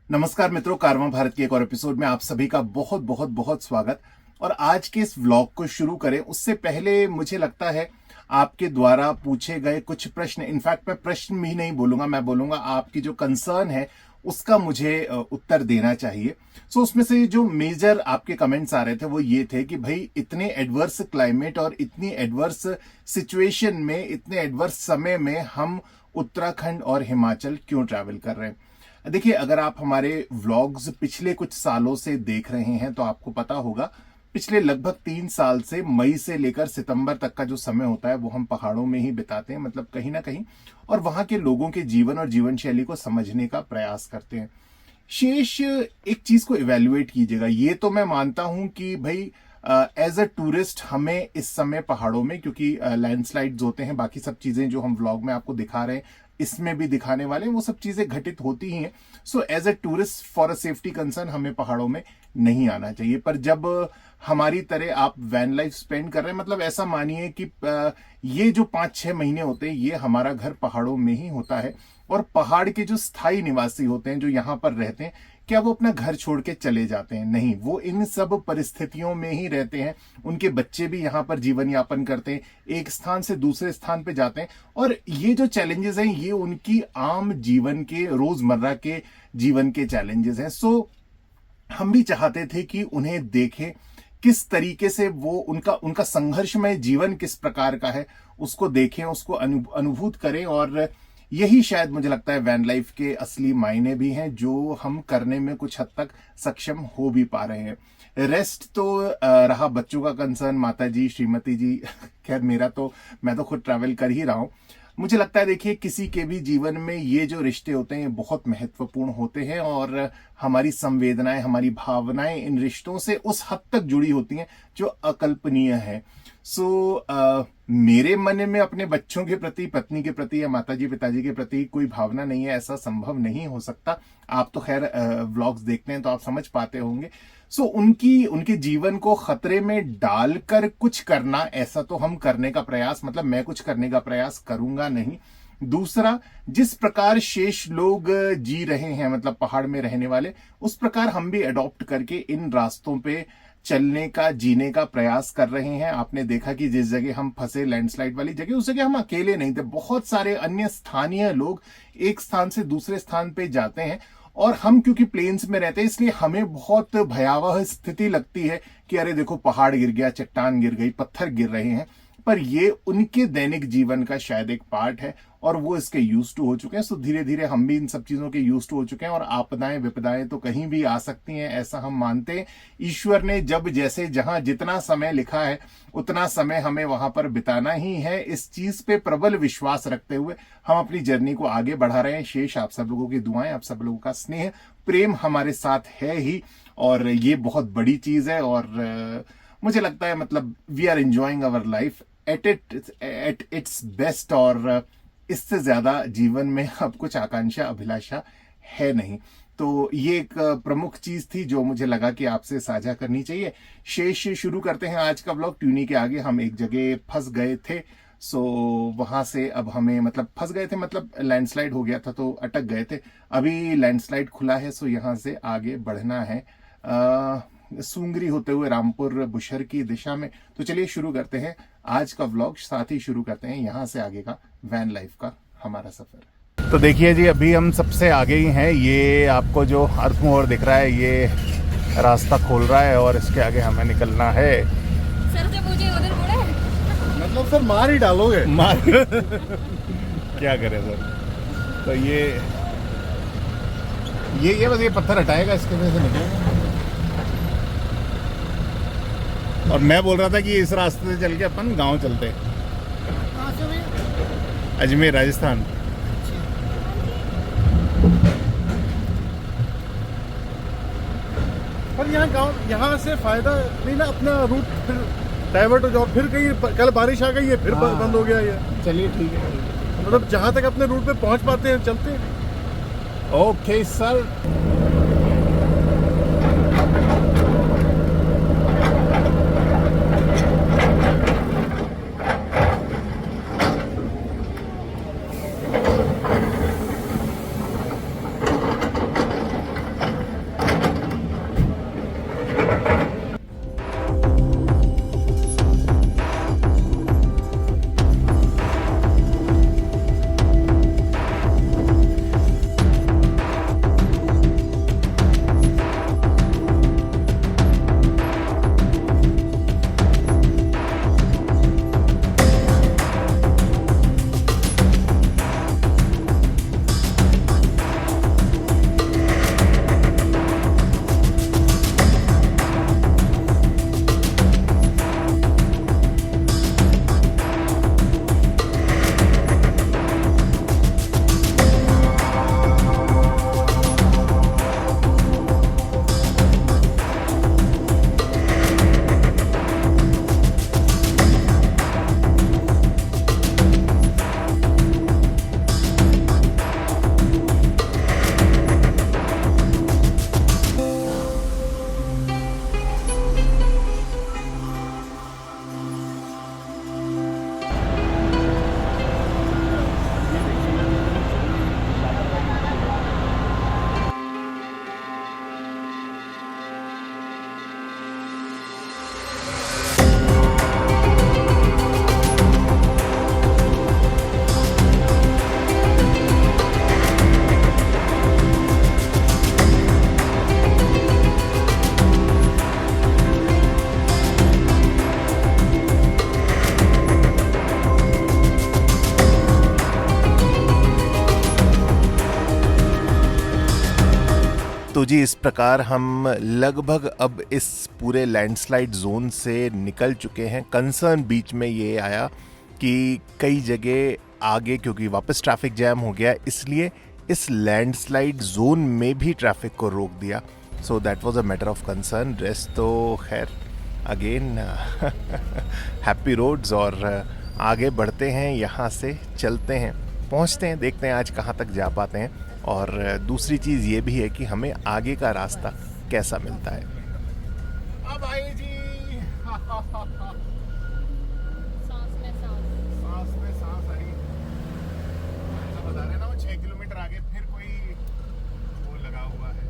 नमस्कार मित्रों, कारवां भारत के एक और एपिसोड में आप सभी का बहुत बहुत बहुत स्वागत। और आज के इस व्लॉग को शुरू करें उससे पहले मुझे लगता है आपके द्वारा पूछे गए कुछ प्रश्न, इनफैक्ट मैं प्रश्न भी नहीं बोलूंगा, मैं बोलूंगा आपकी जो कंसर्न है उसका मुझे उत्तर देना चाहिए। सो उसमें से जो मेजर आपके कमेंट्स आ रहे थे वो ये थे कि भाई इतने एडवर्स क्लाइमेट और इतनी एडवर्स सिचुएशन में, इतने एडवर्स समय में हम उत्तराखंड और हिमाचल क्यों ट्रैवल कर रहे हैं। देखिए, अगर आप हमारे व्लॉग्स पिछले कुछ सालों से देख रहे हैं तो आपको पता होगा पिछले लगभग 3 साल से मई से लेकर सितंबर तक का जो समय होता है वो हम पहाड़ों में ही बिताते हैं, मतलब कहीं ना कहीं, और वहां के लोगों के जीवन और जीवन शैली को समझने का प्रयास करते हैं। शेष एक चीज को इवेल्युएट कीजिएगा। ये तो मैं मानता हूं कि भाई एज अ टूरिस्ट हमें इस समय पहाड़ों में, क्योंकि लैंडस्लाइड्स होते हैं, बाकी सब चीजें जो हम व्लॉग में आपको दिखा रहे हैं इसमें भी दिखाने वाले हैं, वो सब चीजें घटित होती ही हैं। So as a tourist for a safety concern हमें पहाड़ों में नहीं आना चाहिए। पर जब हमारी तरह आप वैन लाइफ स्पेंड कर रहे हैं, मतलब ऐसा मानिए कि ये जो 5-6 महीने होते हैं ये हमारा घर पहाड़ों में ही होता है। और पहाड़ के जो स्थायी निवासी होते हैं, जो यहाँ पर रहते हैं, क्या वो अपना घर छोड़ के चले जाते हैं? नहीं, वो इन सब परिस्थितियों में ही रहते हैं। उनके बच्चे भी यहाँ पर जीवन यापन करते हैं, एक स्थान से दूसरे स्थान पे जाते हैं। और ये जो चैलेंजेस हैं ये उनकी आम जीवन के, रोजमर्रा के जीवन के चैलेंजेस हैं। सो हम भी चाहते थे कि उन्हें देखें, किस तरीके से वो उनका संघर्षमय जीवन किस प्रकार का है, उसको देखें, उसको अनुभूत करें। और यही शायद मुझे लगता है वैन लाइफ के असली मायने भी हैं, जो हम करने में कुछ हद तक सक्षम हो भी पा रहे हैं। रेस्ट तो रहा बच्चों का कंसर्न, माता जी, श्रीमती जी, खैर मेरा तो, मैं तो खुद ट्रैवल कर ही रहा हूं। मुझे लगता है, देखिए, किसी के भी जीवन में ये जो रिश्ते होते हैं ये बहुत महत्वपूर्ण होते हैं और हमारी संवेदनाएं, हमारी भावनाएं इन रिश्तों से उस हद तक जुड़ी होती हैं जो अकल्पनीय है। सो मेरे मन में अपने बच्चों के प्रति, पत्नी के प्रति या माताजी पिताजी के प्रति कोई भावना नहीं है, ऐसा संभव नहीं हो सकता। आप तो खैर व्लॉग्स देखते हैं तो आप समझ पाते होंगे। सो उनके जीवन को खतरे में डालकर कुछ करना, ऐसा तो हम करने का प्रयास, मतलब मैं कुछ करने का प्रयास करूंगा नहीं। दूसरा, जिस प्रकार शेष लोग जी रहे हैं, मतलब पहाड़ में रहने वाले, उस प्रकार हम भी अडॉप्ट करके इन रास्तों पे चलने का, जीने का प्रयास कर रहे हैं। आपने देखा कि जिस जगह हम फंसे, लैंडस्लाइड वाली जगह, उस जगह हम अकेले नहीं थे, बहुत सारे अन्य स्थानीय लोग एक स्थान से दूसरे स्थान पे जाते हैं। और हम क्योंकि प्लेन्स में रहते हैं इसलिए हमें बहुत भयावह स्थिति लगती है कि अरे देखो पहाड़ गिर गया, चट्टान गिर गई, पत्थर गिर रहे हैं। पर ये उनके दैनिक जीवन का शायद एक पार्ट है और वो इसके यूज टू हो चुके हैं। सो धीरे धीरे हम भी इन सब चीजों के यूज टू हो चुके हैं। और आपदाएं विपदाएं तो कहीं भी आ सकती हैं, ऐसा हम मानते हैं। ईश्वर ने जब, जैसे, जहां जितना समय लिखा है उतना समय हमें वहां पर बिताना ही है। इस चीज पे प्रबल विश्वास रखते हुए हम अपनी जर्नी को आगे बढ़ा रहे हैं। शेष आप सब लोगों की दुआएं, आप सब लोगों का स्नेह, प्रेम हमारे साथ है ही, और ये बहुत बड़ी चीज है। और मुझे लगता है, मतलब, we are enjoying our life at its best. और इससे ज्यादा जीवन में अब कुछ आकांक्षा, अभिलाषा है नहीं। तो ये एक प्रमुख चीज थी जो मुझे लगा कि आपसे साझा करनी चाहिए। शेष शुरू करते हैं आज का व्लॉग। ट्यूनी के आगे हम एक जगह फंस गए थे। सो वहां से अब हमें, मतलब फंस गए थे, मतलब लैंडस्लाइड हो गया था तो अटक गए थे। अभी लैंडस्लाइड खुला है, सो यहां से आगे बढ़ना है सूंगरी होते हुए रामपुर बुशहर की दिशा में। तो चलिए शुरू करते हैं आज का व्लॉग, साथ ही शुरू करते हैं यहां से आगे का वैन लाइफ का हमारा सफर। तो देखिए जी, अभी हम सबसे आगे ही हैं। ये आपको जो अर्थ मोहर दिख रहा है ये रास्ता खोल रहा है और इसके आगे हमें निकलना है। सर जब मुझे उधर मुड़े, मतलब सर मार ही डालोगे। मार क्या करें सर। तो ये बस ये पत्थर हटाएगा, इसके वजह से निकलेगा। और मैं बोल रहा था कि इस रास्ते से चल के अपन गांव चलते। कहाँ से भैया? अजमेर, राजस्थान। पर यहाँ गांव, यहाँ से फायदा नहीं ना, अपना रूट फिर डाइवर्ट हो जाओ। फिर कहीं कल बारिश आ गई है, फिर बंद हो गया ये। चलिए ठीक है, मतलब जहाँ तक अपने रूट पे पहुँच पाते हैं चलते हैं। Okay sir. तो जी इस प्रकार हम लगभग अब इस पूरे लैंडस्लाइड जोन से निकल चुके हैं। कंसर्न बीच में ये आया कि कई जगह आगे क्योंकि वापस ट्रैफिक जैम हो गया, इसलिए इस लैंडस्लाइड जोन में भी ट्रैफिक को रोक दिया। So that was a matter of concern. Rest तो खैर अगेन हैप्पी रोड्स और आगे बढ़ते हैं, यहाँ से चलते हैं, पहुँचते हैं, देखते हैं आज कहाँ तक जा पाते हैं। और दूसरी चीज़ ये भी है कि हमें आगे का रास्ता कैसा मिलता है। अब आइए जी सांस में सांस। सांस में सांस आई। ऐसा बता रहे ना वो 6 किलोमीटर आगे फिर कोई वो लगा हुआ है।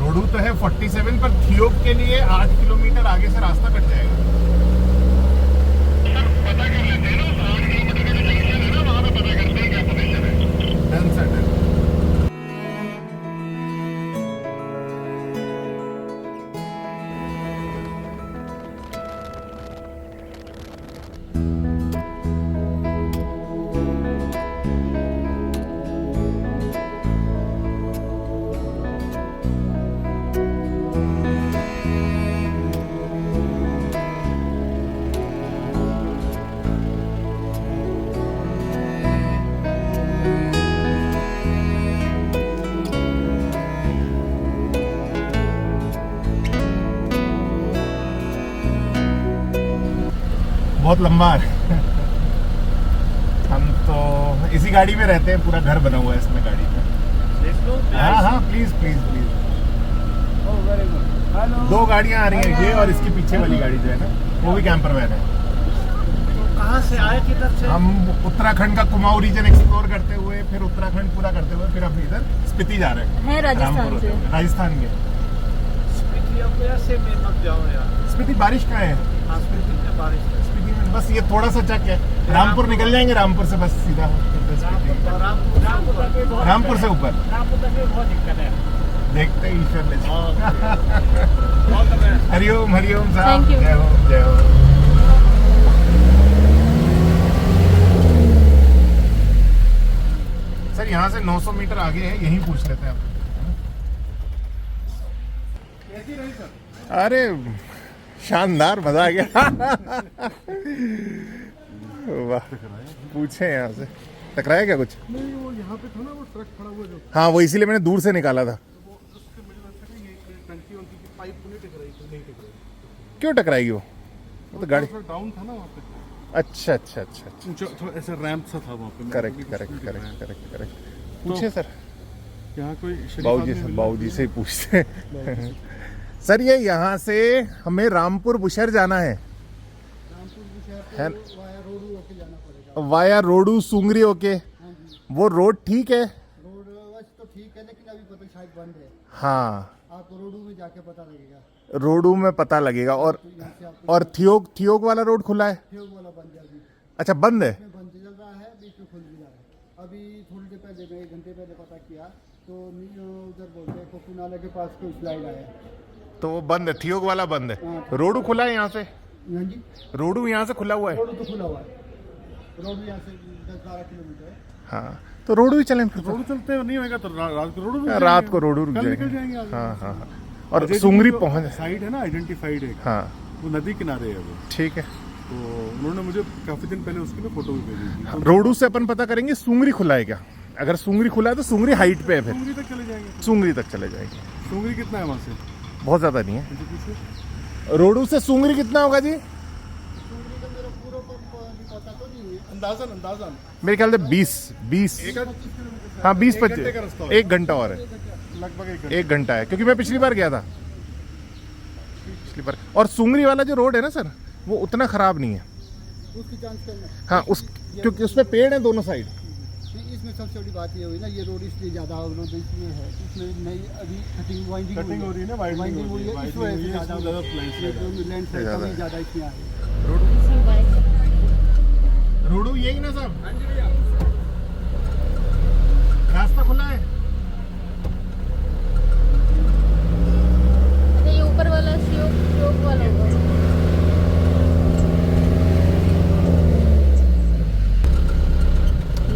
रोडू तो है 47 पर थियोग के लिए 8 किलोमीटर आगे से रास्ता कट जाएगा। पता कर लेते हैं ना, 8 किलोमीटर का जो जंक्शन है ना, वहाँ पे पता करते हैं क्या पोजीशन है। Done sir done. बहुत लंबा है। इसी गाड़ी में रहते हैं, पूरा घर बना हुआ है इसमें गाड़ी में। देख लो। हाँ हाँ please please please. Oh very good. Hello. 2 गाड़ियाँ आ रही हैं, ये और इसके पीछे वाली गाड़ी जो है ना, वो भी कैंपर वैन है। कहाँ से आए, किधर से? हम उत्तराखंड का कुमाऊं रीजन एक्सप्लोर करते हुए, फिर उत्तराखंड पूरा करते हुए, फिर अभी इधर स्पीति जा रहे हैं। राजस्थान रामपुर से। होते हुए। राजस्थान के स्पीति अब ऐसे में मत जाओ यार। स्पीति बारिश का है। हाँ, स्पीति में बारिश है। स्पीति में बस ये थोड़ा सा चक है, रामपुर निकल जाएंगे, रामपुर से बस सीधा रामपुर से ऊपर। रामपुर तक में बहुत दिक्कत है। देखते हैं ईश्वर ने। बहुत है। हरिओम हरिओम साहब। Thank you. जय हो जय हो। सर यहाँ से 900 मीटर आगे है, यहीं पूछ लेते हैं आप। कैसी रही सर? अरे शानदार, मजा आ गया। वाह, पूछे यहाँ से टकराया क्या कुछ? नहीं, वो यहाँ पे था ना, वो ट्रक खड़ा हुआ जो, हाँ वो इसीलिए मैंने दूर से निकाला था। वो उसके मुझे लगता है कि ये टंकी वंकी की पाइप तो नहीं टिक रही थी, नहीं टिक रही। क्यों टकराएगी वो तो गाड़ी। डाउन था ना वहाँ पे, अच्छा अच्छा अच्छा अच्छा, थोड़ा ऐसा रैंप सा था वहाँ पे। Correct correct correct correct correct. पूछे सर, यहाँ कोई बाबूजी से ही पूछते हैं। सर ये यहाँ से हमें रामपुर बुशहर जाना है वाया रोडू सुंगरी होके। वो रोड ठीक है? रोड वैसे तो ठीक है, लेकिन अभी पता शायद बंद है। हाँ आपको रोडू में जाके पता लगेगा। रोडू में पता लगेगा। और यहाँ से आपको थियोग वाला रोड खुला है? ठेग वाला बंद है अभी, अच्छा बंद है। इसमें बंद चल रहा है, बीच में खुल भी रहा है। अभी थोड़ी देर पहले, मैं 1 घंटे पहले पता किया तो उधर बोलते हैं कोकू नाला के पास कोई स्लाइड आया। तो वो बंद है, थियोग वाला बंद है। हाँ। रोडू खुला है यहाँ से? हाँ जी, रोडू यहाँ से खुला हुआ है? रोड तो खुला हुआ है। रोड यहाँ से 10-12 किलोमीटर है। हाँ तो रोडू ही चलें फिर तो। रोड चलते नहीं होगा तो रात को रोड रात को रोडू रुक कल निकल जाएंगे। जाएंगे आगे। हाँ हाँ हाँ। और सुंगरी पहुँच। साइड है ना, आइडेंटिफाइड है, हाँ वो नदी किनारे है वो। ठीक है। तो उन्होंने मुझे काफी दिन पहले उसकी ना फोटो भी भेजी थी। रोडू से अपन पता करेंगे सुंगरी खुला है क्या। अगर सुंगरी खुला है तो सुंगरी हाइट पे है, फिर सुंगरी तक चले जाएंगे। सुंगरी तक चले जाएंगे। सुंगरी कितना है वहाँ से? बहुत ज्यादा नहीं है। मुझे पूछो। रोडू से सुंगरी कितना होगा जी? सुंगरी का मेरा पूरा पता तो नहीं है। अंदाजन मेरे ख्याल से 20 हाँ 20-25 घंटे का रास्ता होगा। 1 घंटा और है। लगभग 1 घंटा है, क्योंकि मैं पिछली बार गया था पिछली बार। और सुंगरी वाला जो रोड है ना सर, वो उतना खराब नहीं है। उसकी जांच करना। हाँ उस, क्योंकि उसमें पेड़ है दोनों साइड। नहीं, इसमें सबसे बड़ी बात ये हुई ना, ये रोड इसलिए ज़्यादा अवरोध इसलिए है, इसमें नई अभी कटिंग वाइंडिंग हो रही है ना, वाइडनिंग हुई है, इस वजह से ज़्यादा लैंडस्लाइड ज़्यादा। कभी ज़्यादा इसमें आ रही है। रोडू यही ना साहब? रास्ता खुला है? ये ऊपर वाला योग वाला होगा।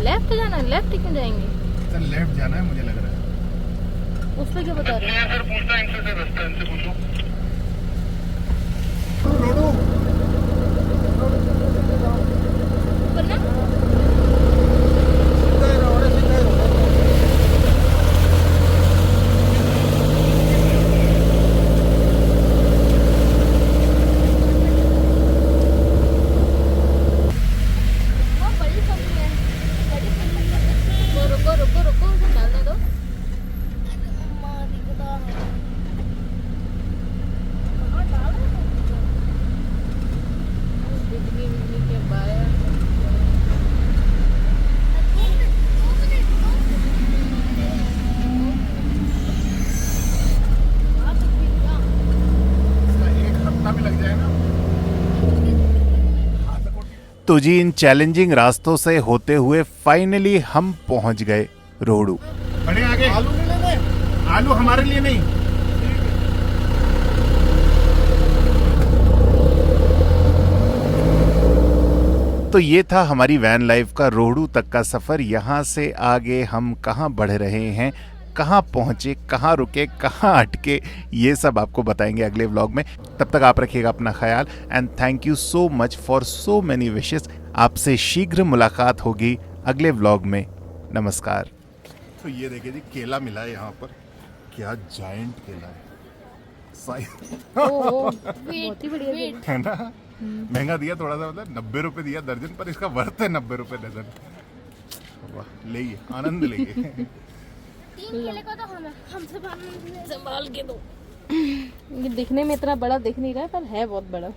लेफ्ट जाना, लेफ्ट क्यों जाएंगे? सर लेफ्ट जाना है मुझे लग रहा है। उस पे क्या बता रहे हैं? रोडू ऊपर ना? वो बड़ी कंपनी है, बड़ी कंपनी है। रुको उसे डालने दो। बिजली के वायर। एक हफ्ता भी लग जाएगा। तो जी इन चैलेंजिंग रास्तों से होते हुए फाइनली हम पहुंच गए रोडू। बड़े आगे आलू नहीं लेने, आलू हमारे लिए नहीं। तो ये था हमारी वैन लाइफ का रोहड़ू तक का सफर। यहाँ से आगे हम कहाँ बढ़ रहे हैं, कहाँ पहुँचे, कहाँ रुके, कहाँ अटके, ये सब आपको बताएंगे अगले व्लॉग में। तब तक आप रखिएगा अपना ख्याल and thank you so much for so many wishes. आपसे शीघ्र मुलाकात होगी अगले व्लॉग में। नमस्कार। तो ये देखिए जी, केला मिला है यहाँ पर। क्या जायंट केला है, बहुत ही बढ़िया। है ना। महंगा दिया थोड़ा सा, मतलब 90 रुपए दिया दर्जन, पर इसका वर्थ है 90 रुपए डजन। वाह, लेइए आनंद लेइए। 3 केले को तो हमसे संभाल के दो। ये दिखने में इतना बड़ा दिख नहीं रहा है पर है बहुत बड़ा।